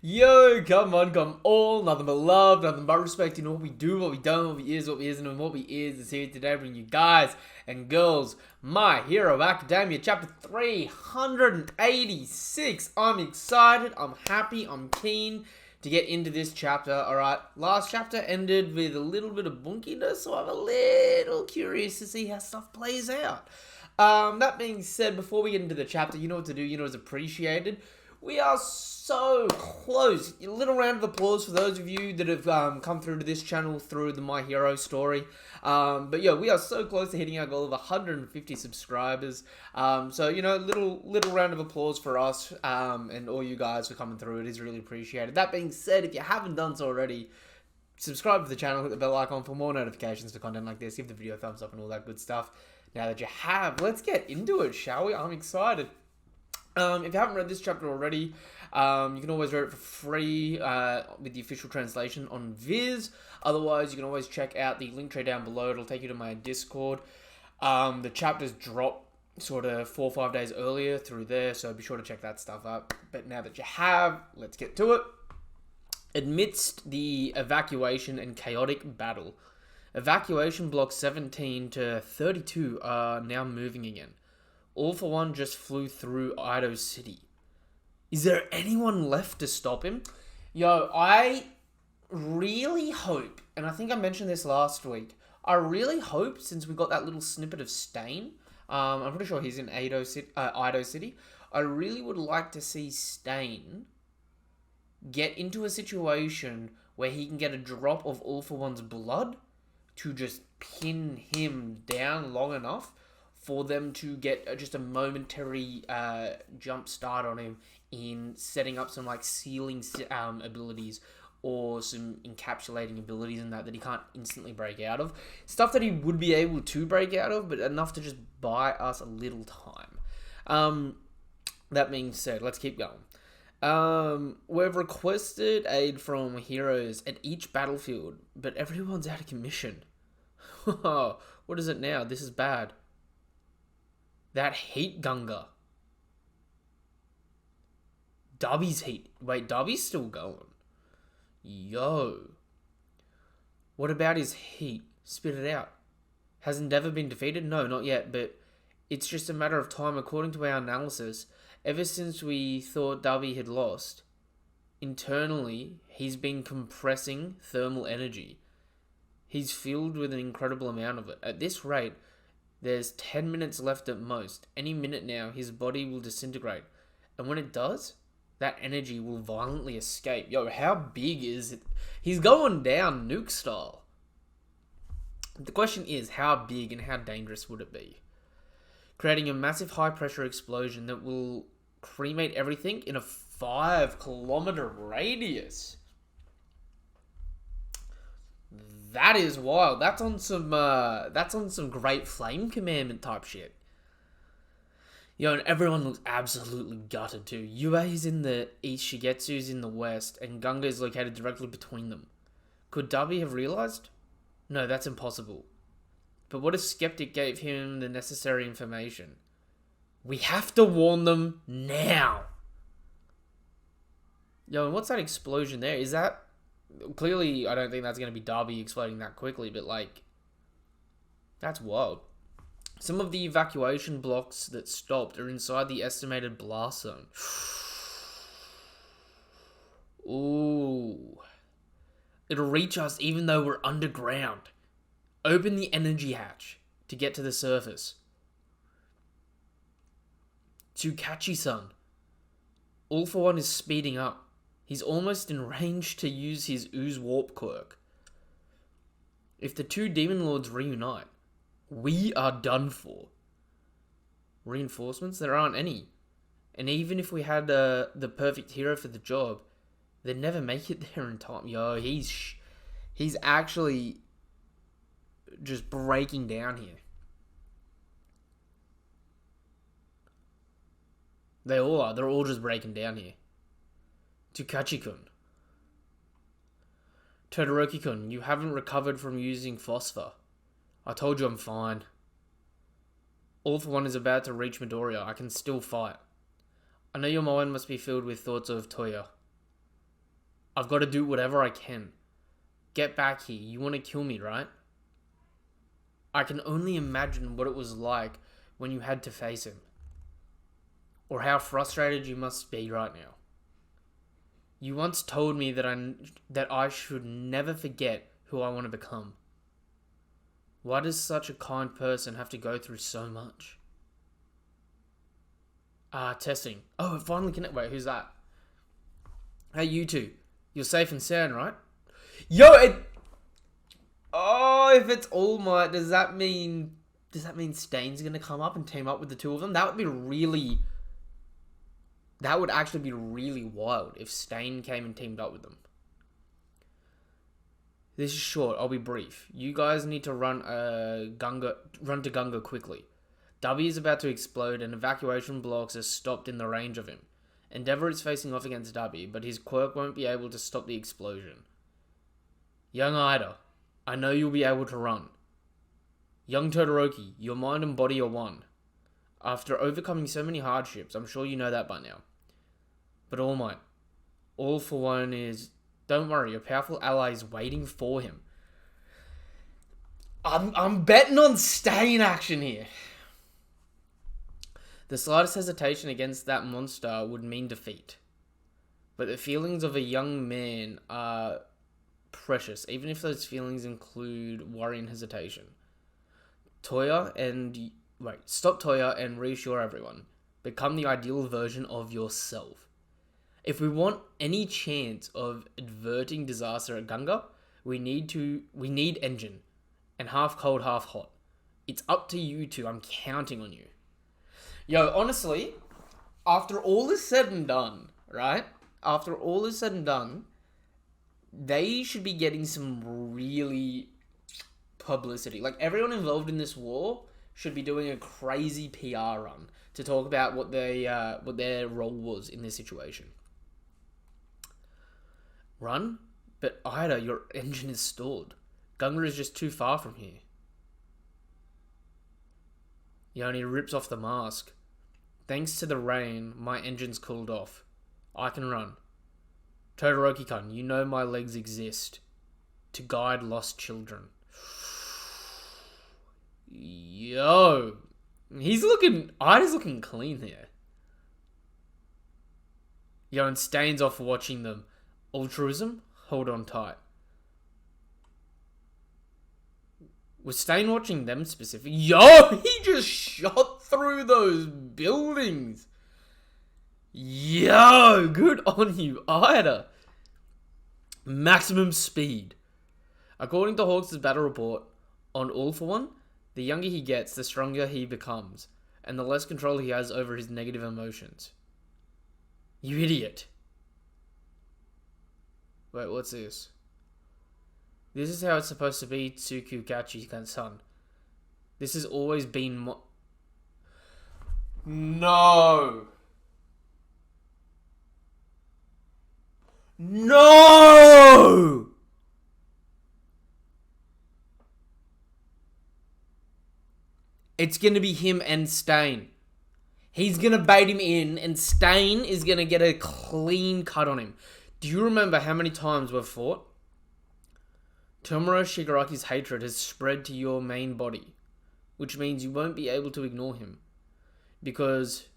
Yo, come on, come all, nothing but love, nothing but respect in what we do, what we don't, what we is, what we isn't, and what we is here today, bringing you guys and girls, My Hero Academia, chapter 386. I'm excited, I'm happy, I'm keen to get into this chapter. Alright, last chapter ended with a little bit of bunkiness, so I'm a little curious to see how stuff plays out. That being said, before we get into the chapter, you know what to do, you know it's appreciated. We are so close. A little round of applause for those of you that have come through to this channel through the My Hero story. But yeah, we are so close to hitting our goal of 150 subscribers. So, you know, little round of applause for us and all you guys for coming through. It is really appreciated. That being said, if you haven't done so already, subscribe to the channel, hit the bell icon for more notifications for content like this. Give the video a thumbs up and all that good stuff. Now that you have, let's get into it, shall we? I'm excited. If you haven't read this chapter already, you can always read it for free with the official translation on Viz. Otherwise, you can always check out the link tree down below. It'll take you to my Discord. The chapters drop sort of 4 or 5 days earlier through there, so be sure to check that stuff up. But now that you have, let's get to it. Amidst the evacuation and chaotic battle, evacuation blocks 17 to 32 are now moving again. All for One just flew through Ido City. Is there anyone left to stop him? Yo, I really hope, and I think I mentioned this last week, I really hope, since we got that little snippet of Stain, I'm pretty sure he's in Ido City, I really would like to see Stain get into a situation where he can get a drop of All for One's blood to just pin him down long enough for them to get just a momentary jump start on him in setting up some like sealing abilities or some encapsulating abilities and that he can't instantly break out of. Stuff that he would be able to break out of, but enough to just buy us a little time. That being said, let's keep going. We've requested aid from heroes at each battlefield, but everyone's out of commission. What is it now? This is bad. That heat Gunga. Darby's heat. Wait, Darby's still going. Yo. What about his heat? Spit it out. Has Endeavor been defeated? No, not yet, but it's just a matter of time according to our analysis. Ever since we thought Darby had lost, internally, he's been compressing thermal energy. He's filled with an incredible amount of it. At this rate, there's 10 minutes left at most. Any minute now, his body will disintegrate. And when it does, that energy will violently escape. Yo, how big is it? He's going down nuke style. The question is, how big and how dangerous would it be? Creating a massive high-pressure explosion that will cremate everything in a 5-kilometer radius. That is wild. That's on some Great Flame Commandment type shit. Yo, and everyone looks absolutely gutted too. Yuei's in the east, Shigetsu's in the west, and Gunga is located directly between them. Could Darby have realized? No, that's impossible. But what if Skeptic gave him the necessary information? We have to warn them now. Yo, and what's that explosion there? Is that... Clearly, I don't think that's going to be Darby exploding that quickly, but, like, that's wild. Some of the evacuation blocks that stopped are inside the estimated blast zone. Ooh. It'll reach us even though we're underground. Open the energy hatch to get to the surface. Tsukachi-san. All for One is speeding up. He's almost in range to use his Ooze Warp quirk. If the two Demon Lords reunite, we are done for. Reinforcements? There aren't any. And even if we had the perfect hero for the job, they'd never make it there in time. Yo, he's actually just breaking down here. They all are. They're all just breaking down here. Tsukachi-kun. Todoroki-kun, you haven't recovered from using phosphor. I told you I'm fine. All for One is about to reach Midoriya. I can still fight. I know your mind must be filled with thoughts of Toya. I've got to do whatever I can. Get back here. You want to kill me, right? I can only imagine what it was like when you had to face him. Or how frustrated you must be right now. You once told me that I should never forget who I want to become. Why does such a kind person have to go through so much? Testing. Oh, it finally connected. Wait, who's that? Hey, you two. You're safe and sound, right? Yo, Oh, if it's All Might, does that mean Stain's gonna come up and team up with the two of them? That would actually be really wild if Stain came and teamed up with them. This is short. I'll be brief. You guys need to run to Gunga quickly. W is about to explode and evacuation blocks are stopped in the range of him. Endeavor is facing off against W, but his quirk won't be able to stop the explosion. Young Ida, I know you'll be able to run. Young Todoroki, your mind and body are one. After overcoming so many hardships, I'm sure you know that by now. But All Might, All for One is... Don't worry, a powerful ally is waiting for him. I'm betting on Stain action here. The slightest hesitation against that monster would mean defeat. But the feelings of a young man are precious, even if those feelings include worry and hesitation. Stop Toya and reassure everyone. Become the ideal version of yourself. If we want any chance of averting disaster at Gunga, we need Engine. And half cold, half hot. It's up to you two. I'm counting on you. Yo, honestly, after all is said and done, right? After all is said and done, they should be getting some really publicity. Like, everyone involved in this war should be doing a crazy PR run to talk about what their role was in this situation. Run? But Ida, your engine is stalled. Gunga is just too far from here. Yoni rips off the mask. Thanks to the rain, my engine's cooled off. I can run. Todoroki-kun, you know my legs exist. To guide lost children. Yo. Ida's looking clean here. Yo, and Stain's off watching them. Altruism? Hold on tight. Was Stain watching them specifically? Yo, he just shot through those buildings. Yo, good on you, Ida. Maximum speed. According to Hawks' battle report on All for One, the younger he gets, the stronger he becomes, and the less control he has over his negative emotions. You idiot. Wait, what's this? This is how it's supposed to be, Tsukukachi-san. This has always been No! No! It's gonna be him and Stain. He's gonna bait him in, and Stain is gonna get a clean cut on him. Do you remember how many times we've fought? Tomura Shigaraki's hatred has spread to your main body, which means you won't be able to ignore him, because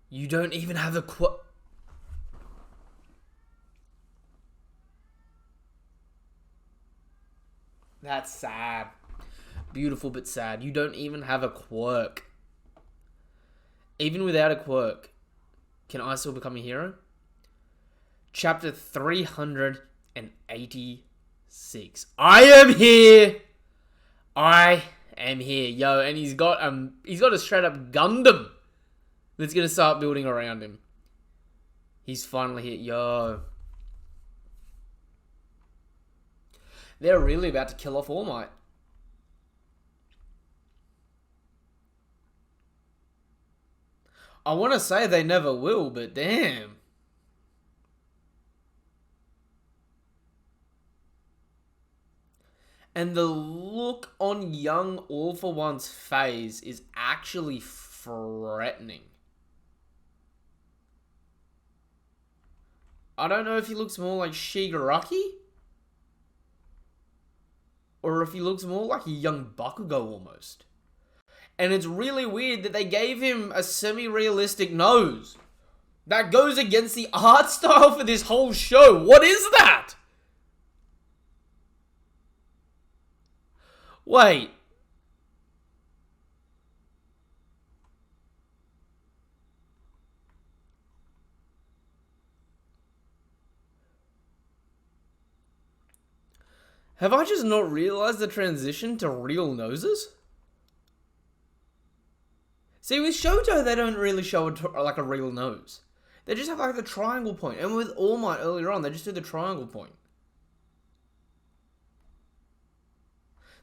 you don't even have a That's sad. Beautiful but sad. You don't even have a quirk. Even without a quirk, can I still become a hero? Chapter 386. I am here! I am here. Yo, and he's got a straight up Gundam that's gonna start building around him. He's finally here. Yo. They're really about to kill off All Might. I want to say they never will, but damn. And the look on young All for One's face is actually threatening. I don't know if he looks more like Shigaraki, or if he looks more like a young Bakugo almost. And it's really weird that they gave him a semi-realistic nose. That goes against the art style for this whole show. What is that? Wait. Have I just not realized the transition to real noses? See, with Shoto, they don't really show like a real nose. They just have like the triangle point. And with All Might earlier on, they just do the triangle point.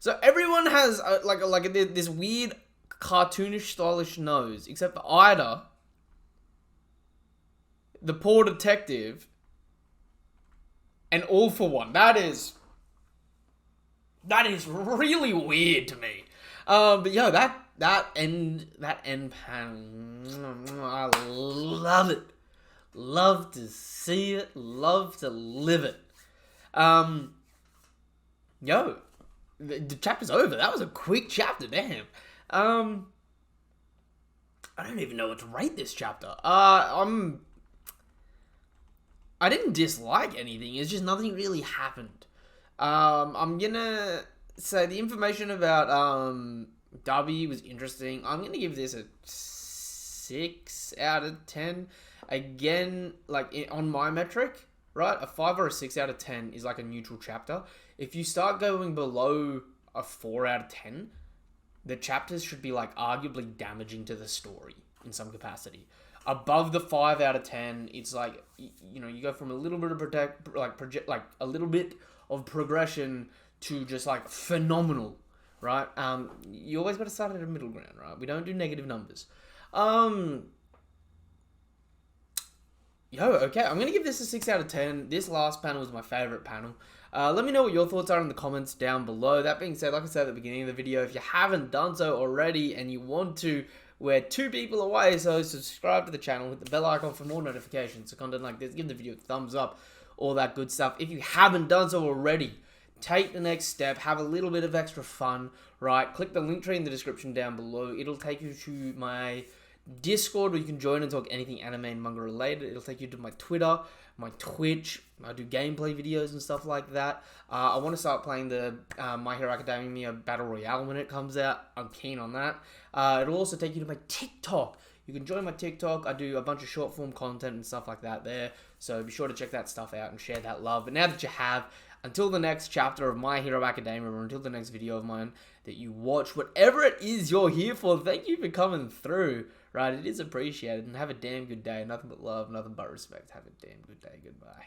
So everyone has like this weird cartoonish stylish nose, except for Ida, the poor detective, and All For One. That is really weird to me. But yo, that end panel, I love it. Love to see it. Love to live it. Yo, the chapter's over. That was a quick chapter, damn. I don't even know what to rate this chapter. I didn't dislike anything. It's just nothing really happened. I'm gonna say the information about Dubby was interesting. I'm gonna give this a 6 out of 10. Again, like on my metric, right? A 5 or a 6 out of 10 is like a neutral chapter. If you start going below a 4 out of 10, the chapters should be like arguably damaging to the story in some capacity. Above the 5 out of 10, it's like, you know, you go from a little bit of a little bit of progression to just like phenomenal, right? You always got to start at a middle ground, right? We don't do negative numbers. Okay, I'm gonna give this a 6 out of 10. This last panel was my favorite panel. Let me know what your thoughts are in the comments down below. That being said, like I said at the beginning of the video, if you haven't done so already and you want to, we're 2 people away, so subscribe to the channel, hit the bell icon for more notifications, so content like this, give the video a thumbs up, all that good stuff. If you haven't done so already, take the next step, have a little bit of extra fun, right? Click the link tree in the description down below. It'll take you to my Discord where you can join and talk anything anime and manga related. It'll take you to my Twitter, my Twitch. I do gameplay videos and stuff like that. I want to start playing the My Hero Academia Battle Royale when it comes out. I'm keen on that. It'll also take you to my TikTok. You can join my TikTok. I do a bunch of short form content and stuff like that there. So be sure to check that stuff out and share that love. But now that you have, until the next chapter of My Hero Academia, or until the next video of mine that you watch, whatever it is you're here for, thank you for coming through, right? It is appreciated, and have a damn good day. Nothing but love, nothing but respect. Have a damn good day. Goodbye.